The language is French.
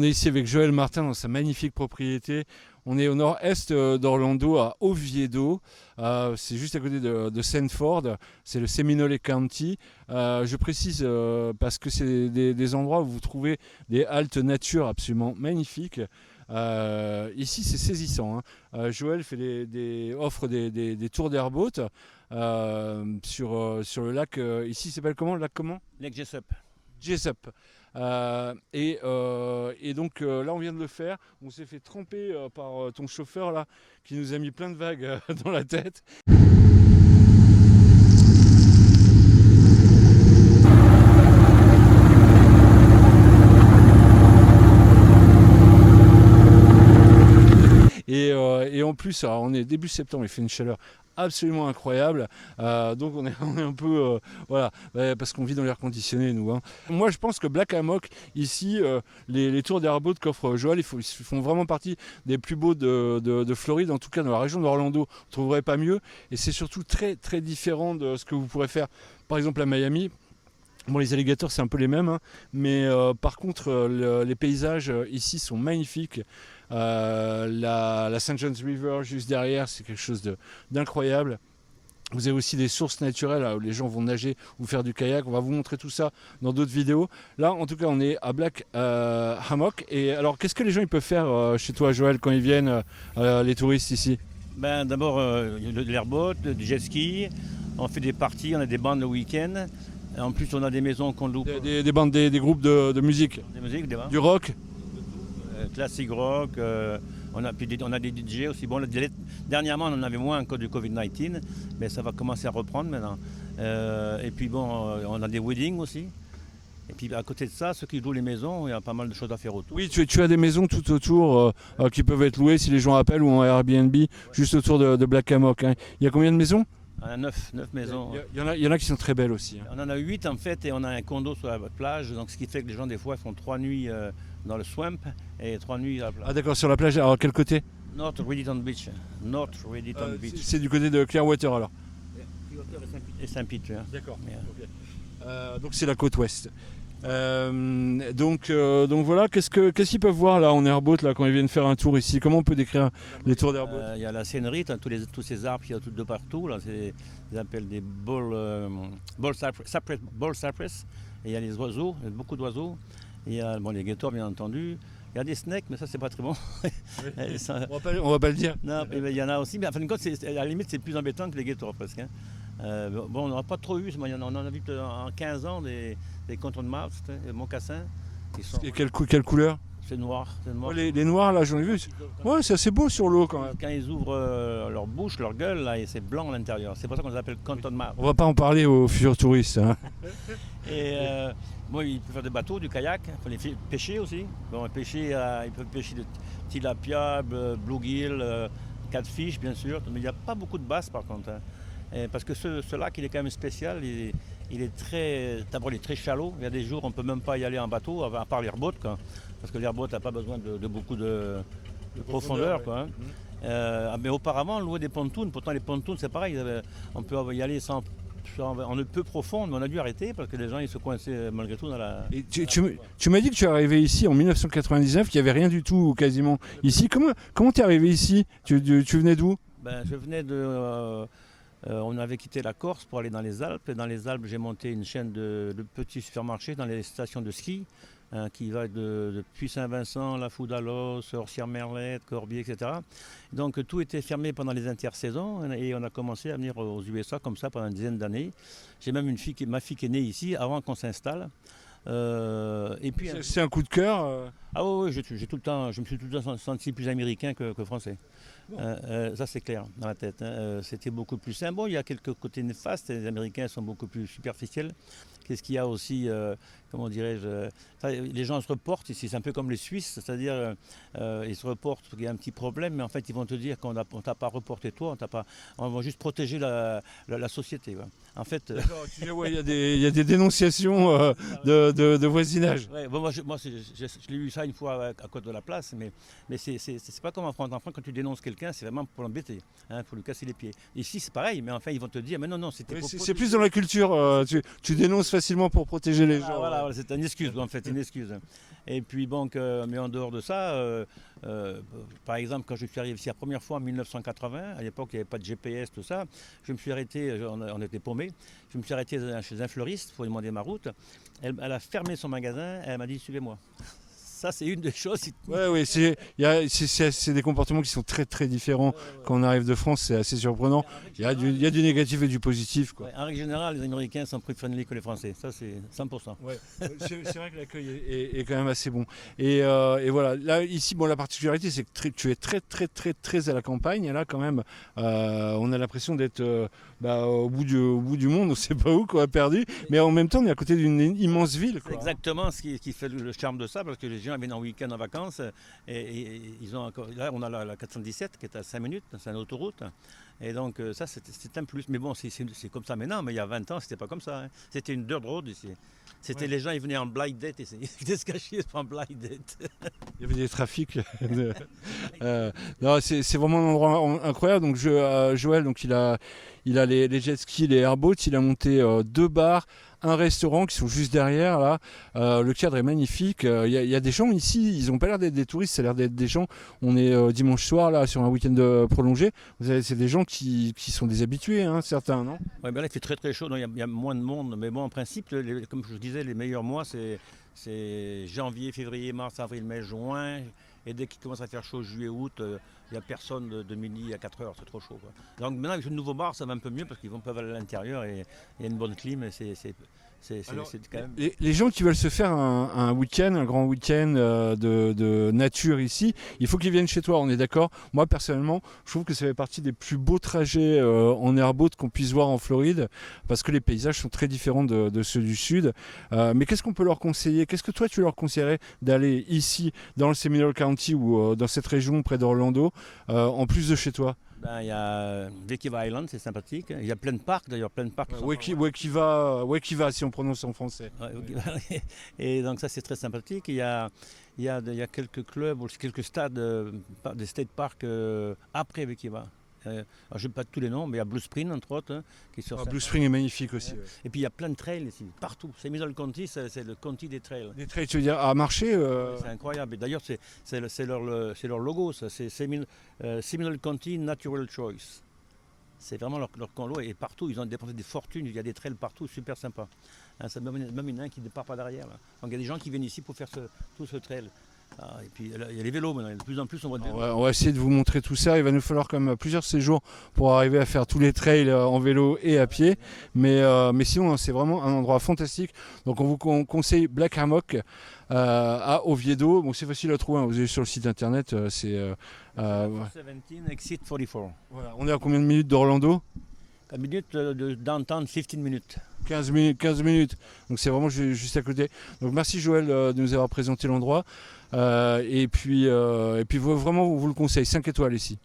est ici avec Joël Martin dans sa magnifique propriété. On est au nord-est d'Orlando, à Oviedo. C'est juste à côté de Sanford. C'est le Seminole County. Je précise parce que c'est des endroits où vous trouvez des haltes nature absolument magnifiques. Ici, c'est saisissant. Joël fait offre des tours d'airboat sur le lac. Ici, il s'appelle comment? Le lac comment? Lake Jessup. Jessup. Et donc là on vient de le faire, on s'est fait tremper par ton chauffeur là qui nous a mis plein de vagues dans la tête. Et en plus, alors, on est début septembre, il fait une chaleur absolument incroyable, donc on est un peu voilà, parce qu'on vit dans l'air conditionné nous. Moi je pense que Black Hammock ici, les tours d'airboat qu'offre Joël, ils font vraiment partie des plus beaux de Floride, en tout cas dans la région d'Orlando, vous ne trouverez pas mieux, et c'est surtout très très différent de ce que vous pourrez faire par exemple à Miami. Bon, les alligators c'est un peu les mêmes, mais par contre les paysages ici sont magnifiques. La St. John's River juste derrière, c'est quelque chose d'incroyable. Vous avez aussi des sources naturelles là, où les gens vont nager ou faire du kayak. On va vous montrer tout ça dans d'autres vidéos. Là, en tout cas, on est à Black Hammock. Et alors, qu'est-ce que les gens ils peuvent faire chez toi, Joël, quand ils viennent, les touristes ici? D'abord, l'airboat, du jet ski. On fait des parties, on a des bandes le week-end. En plus, on a des maisons qu'on loue. Des bandes, des groupes de musique. Des musiques, du rock. Classic rock. On a des DJ aussi. Bon, dernièrement, on en avait moins à cause du Covid-19, mais ça va commencer à reprendre maintenant. Et puis bon, on a des weddings aussi. Et puis à côté de ça, ceux qui louent les maisons, il y a pas mal de choses à faire autour. Oui, tu as des maisons tout autour qui peuvent être louées si les gens appellent ou en Airbnb, juste autour de Black Hammock. Il y a combien de maisons? On a 9 maisons. Il y en a qui sont très belles aussi. On en a 8 en fait, et on a un condo sur la plage, donc ce qui fait que les gens des fois font 3 nuits dans le swamp et 3 nuits à la plage. Ah d'accord, sur la plage, alors quel côté? North Reddington Beach. Beach. C'est du côté de Clearwater alors. Clearwater et Saint-Pete. D'accord. Okay. Donc c'est la côte ouest. Donc voilà, qu'est-ce qu'ils peuvent voir là en airboat là, quand ils viennent faire un tour ici? Comment on peut décrire les tours d'airboat? Il y a la scenerie, tous ces arbres qu'il y a tout de partout. Là, ils appellent des ball cypress. Et il y a les oiseaux, il y a beaucoup d'oiseaux. Il y a les guettards bien entendu. Il y a des snakes, mais ça c'est pas très bon. On va pas le dire. Non, il y en a aussi, mais en fin de compte, à la limite c'est plus embêtant que les guettards presque. Bon, on n'en a pas trop eu, on en a vu en 15 ans des contournements, des mocassins. Et quelle couleur? C'est noir. Les noirs là, j'en ai vu. Ouais, c'est assez beau sur l'eau quand même. Quand ils ouvrent leur bouche, leur gueule, là, c'est blanc à l'intérieur. C'est pour ça qu'on les appelle contournements. On va pas en parler aux futurs touristes. Et bon, ils peuvent faire des bateaux, du kayak, il faut les pêcher aussi. Bon, ils peuvent pêcher de tilapia, bluegill, catfish bien sûr, mais il n'y a pas beaucoup de bass par contre. Parce que ce lac, il est quand même spécial. Il est très shallow. Il y a des jours, on ne peut même pas y aller en bateau, à part l'airboat, parce que l'airboat n'a pas besoin de beaucoup de profondeur. Mais auparavant, on louait des pontoons. Pourtant, les pontoons, c'est pareil. On peut y aller on ne peut profond, mais on a dû arrêter parce que les gens ils se coinçaient malgré tout dans la... Et tu m'as dit que tu es arrivé ici en 1999, qu'il n'y avait rien du tout quasiment ici. Comment tu es arrivé ici? Tu venais d'où? Je venais on avait quitté la Corse pour aller dans les Alpes. Et dans les Alpes, j'ai monté une chaîne de petits supermarchés dans les stations de ski qui va depuis Saint-Vincent, La Foudalos, Orsières-Merlette, Corbier, etc. Donc tout était fermé pendant les intersaisons et on a commencé à venir aux USA comme ça pendant une dizaine d'années. J'ai même ma fille qui est née ici avant qu'on s'installe. Et puis c'est un coup de cœur. Ah oui, je me suis tout le temps senti plus américain que français. Ça c'est clair dans la tête. C'était beaucoup plus simple. Bon, il y a quelques côtés néfastes. Les Américains sont beaucoup plus superficiels. Qu'est-ce qu'il y a aussi, comment dirais-je, les gens se reportent ici, c'est un peu comme les Suisses, c'est-à-dire ils se reportent parce qu'il y a un petit problème, mais en fait ils vont te dire qu'on ne t'a pas reporté toi, on va juste protéger la société. Ouais. En fait, il y a des dénonciations de voisinage. Ouais, bon, moi je l'ai eu ça une fois à côté de la place, mais c'est pas comme en France. En France, quand tu dénonces quelqu'un, c'est vraiment pour l'embêter, hein, pour lui casser les pieds. Ici, c'est pareil, mais enfin, ils vont te dire, mais non, c'était pour c'est plus dans la culture, tu dénonces facilement pour protéger les gens. Voilà, c'est une excuse, en fait, une excuse. Et puis, bon, mais en dehors de ça, par exemple, quand je suis arrivé ici la première fois en 1980, à l'époque, il n'y avait pas de GPS, tout ça, je me suis arrêté, on était paumés, je me suis arrêté chez un fleuriste pour lui demander ma route. Elle a fermé son magasin, elle m'a dit, suivez-moi. Ça, c'est une des choses. Oui, c'est des comportements qui sont très très différents. Quand on arrive de France, c'est assez surprenant. Il y a du négatif et du positif, quoi. Ouais, en règle générale, les Américains sont plus friendly que les Français. Ça, c'est 100%. Ouais. C'est vrai que l'accueil est quand même assez bon. Et voilà, là, ici, bon, la particularité, c'est que tu es très très très très à la campagne. Là, quand même, on a l'impression d'être au bout du monde, on ne sait pas où, quoi, perdu. Mais en même temps, on est à côté d'une immense ville, quoi. C'est exactement ce qui fait le charme de ça, parce que les gens viennent en week-end en vacances et ils ont encore. Là, on a la 417 qui est à 5 minutes, c'est une autoroute. Et donc, ça, c'est un plus. Mais bon, c'est comme ça maintenant, mais il y a 20 ans, c'était pas comme ça, hein. C'était une dirt road ici. C'était les gens, ils venaient en blind date, ils étaient se cacher en blind date. Il y avait des trafics. Non, c'est vraiment un endroit incroyable. Donc Joël, donc il a les jet skis, les airboats, il a monté 2 bars, un restaurant qui sont juste derrière là. Le cadre est magnifique. Il y a des gens ici, ils n'ont pas l'air d'être des touristes, ça a l'air d'être des gens. On est dimanche soir là sur un week-end prolongé. C'est des gens qui sont des habitués, hein, certains, non? Ouais, ben là, il fait très très chaud, il y a moins de monde, mais bon, en principe, comme je disais, les meilleurs mois, c'est janvier, février, mars, avril, mai, juin. Et dès qu'il commence à faire chaud, juillet, août, il n'y a personne de midi à 4 heures, c'est trop chaud, quoi. Donc maintenant, avec ce nouveau bar, ça va un peu mieux parce qu'ils peuvent aller à l'intérieur et il y a une bonne clim. Et quand même... les gens qui veulent se faire un week-end, un grand week-end de nature ici, il faut qu'ils viennent chez toi, on est d'accord? Moi personnellement, je trouve que ça fait partie des plus beaux trajets en airboat qu'on puisse voir en Floride, parce que les paysages sont très différents de ceux du sud. Mais qu'est-ce qu'on peut leur conseiller? Qu'est-ce que toi tu leur conseillerais d'aller ici dans le Seminole County ou dans cette région près d'Orlando, en plus de chez toi? Ben, il y a Wekiva Island, c'est sympathique. Il y a plein de parcs, d'ailleurs, plein de parcs. Wekiva, si on prononce en français. Ouais, et donc ça, c'est très sympathique. Il y a quelques clubs, quelques stades, des state parks après Wekiva. Je n'ai pas tous les noms, mais il y a Blue Spring, entre autres. Hein, Blue Spring est magnifique aussi. Ouais. Et puis il y a plein de trails ici, partout. Seminole County, c'est le county des trails. Des trails, tu veux dire à marcher C'est incroyable. Et d'ailleurs, c'est leur logo, ça. C'est Seminole County Natural Choice. C'est vraiment leur conlo. Et partout, ils ont dépensé des fortunes. Il y a des trails partout, super sympa. Hein, c'est même une qui ne part pas derrière. Là. Donc il y a des gens qui viennent ici pour faire tout ce trail. Et puis il y a les vélos maintenant, de plus en plus on voit des vélos. On va essayer de vous montrer tout ça. Il va nous falloir quand même plusieurs séjours pour arriver à faire tous les trails en vélo et à pied. Mais sinon, c'est vraiment un endroit fantastique. Donc on vous conseille Black Hammock à Oviedo. Bon, c'est facile à trouver, hein. Vous allez sur le site internet. 17 Exit 44. Voilà. On est à combien de minutes d'Orlando? 15 minutes de downtown, 15 minutes. 15 minutes. Donc c'est vraiment juste à côté. Donc merci Joël de nous avoir présenté l'endroit. Et puis vraiment, vous le conseille, 5 étoiles ici.